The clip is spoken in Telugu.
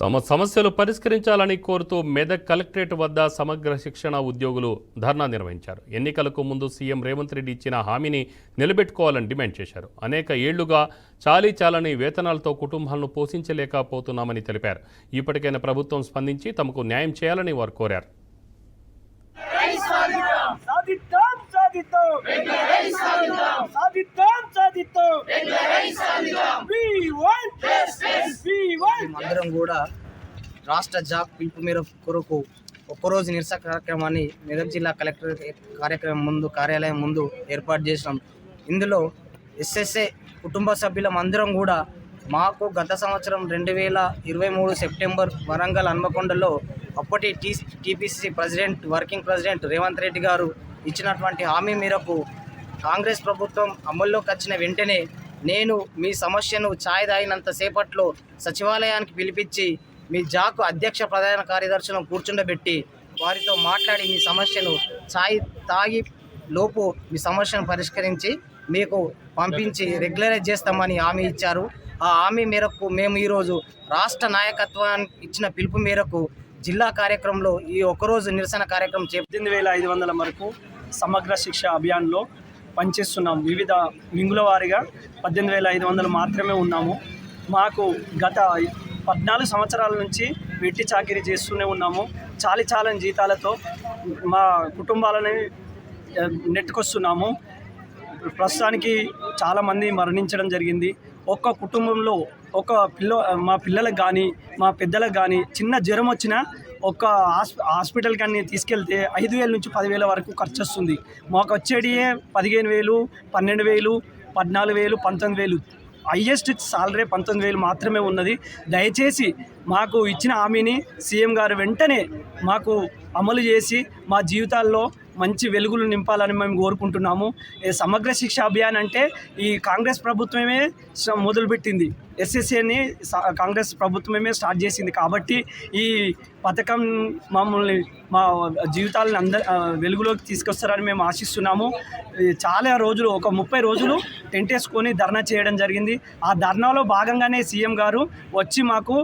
తమ సమస్యలు పరిష్కరించాలని కోరుతూ మెదక్ కలెక్టరేట్ వద్ద సమగ్ర శిక్షణ ఉద్యోగులు ధర్నా నిర్వహించారు. ఎన్నికలకు ముందు సీఎం రేవంత్ రెడ్డి ఇచ్చిన హామీని నిలబెట్టుకోవాలని డిమాండ్ చేశారు. అనేక ఏళ్లుగా చాలని వేతనాలతో కుటుంబాలను పోషించలేకపోతున్నామని తెలిపారు. ఇప్పటికైనా ప్రభుత్వం స్పందించి తమకు న్యాయం చేయాలని వారు కోరారు. అందరం కూడా రాష్ట్ర జాబ్ పిలుపు మేర కొరకు ఒక్కరోజు నిరసన కార్యక్రమాన్ని మెదక్ జిల్లా కలెక్టర్ కార్యాలయం ముందు ఏర్పాటు చేసినాం. ఇందులో ఎస్ఎస్ఏ కుటుంబ సభ్యులం అందరం కూడా మాకు గత సంవత్సరం 2023 సెప్టెంబర్ వరంగల్ హన్మకొండలో అప్పటి TPCC president working president Revanth Reddy గారు ఇచ్చినటువంటి హామీ మేరకు కాంగ్రెస్ ప్రభుత్వం అమల్లోకి వచ్చిన వెంటనే నేను మీ సమస్యను ఛాయ్ తాగినంత సేపట్లో సచివాలయానికి పిలిపించి మీ జాకు అధ్యక్ష ప్రధాన కార్యదర్శులను కూర్చుండబెట్టి వారితో మాట్లాడి మీ సమస్యను ఛాయ్ తాగి లోపు మీ సమస్యను పరిష్కరించి మీకు పంపించి రెగ్యులరైజ్ చేస్తామని హామీ ఇచ్చారు. ఆ హామీ మేరకు మేము ఈరోజు రాష్ట్ర నాయకత్వానికి ఇచ్చిన పిలుపు మేరకు జిల్లా కార్యక్రమంలో ఈ ఒక్కరోజు నిరసన కార్యక్రమం 18,500 వరకు సమగ్ర శిక్ష అభియాన్లో పనిచేస్తున్నాం. వివిధ వింగుల వారీగా 18,500 మాత్రమే ఉన్నాము. మాకు గత 14 సంవత్సరాల నుంచి వెట్టి చాకిరీ చేస్తూనే ఉన్నాము. చాలని జీతాలతో మా కుటుంబాలని నెట్టుకొస్తున్నాము. ప్రస్తుతానికి చాలామంది మరణించడం జరిగింది. ఒక్క కుటుంబంలో మా పిల్లలకు కానీ మా పెద్దలకు కానీ చిన్న జ్వరం వచ్చినా ఒక హాస్పిటల్ కానీ తీసుకెళ్తే 5,000 నుంచి 10,000 వరకు ఖర్చు వస్తుంది. మాకు వచ్చేటియే 15,000, 12,000, 14,000, 19,000. హైయెస్ట్ సాలరీ 19,000 మాత్రమే ఉన్నది. దయచేసి మాకు ఇచ్చిన హామీని సీఎం గారు వెంటనే మాకు అమలు చేసి మా జీవితాల్లో మంచి వెలుగులు నింపాలని మేము కోరుకుంటున్నాము. సమగ్ర శిక్ష అభియాన్ అంటే ఈ కాంగ్రెస్ ప్రభుత్వమే మొదలుపెట్టింది. ఎస్ఎస్ఏని కాంగ్రెస్ ప్రభుత్వమే స్టార్ట్ చేసింది. కాబట్టి ఈ పథకం మా జీవితాలను వెలుగులోకి తీసుకొస్తారని మేము ఆశిస్తున్నాము. చాలా రోజులు ఒక 30 రోజులు టెంట్ వేసుకొని ధర్నా చేయడం జరిగింది. ఆ ధర్నాలో భాగంగానే సీఎం గారు వచ్చి మాకు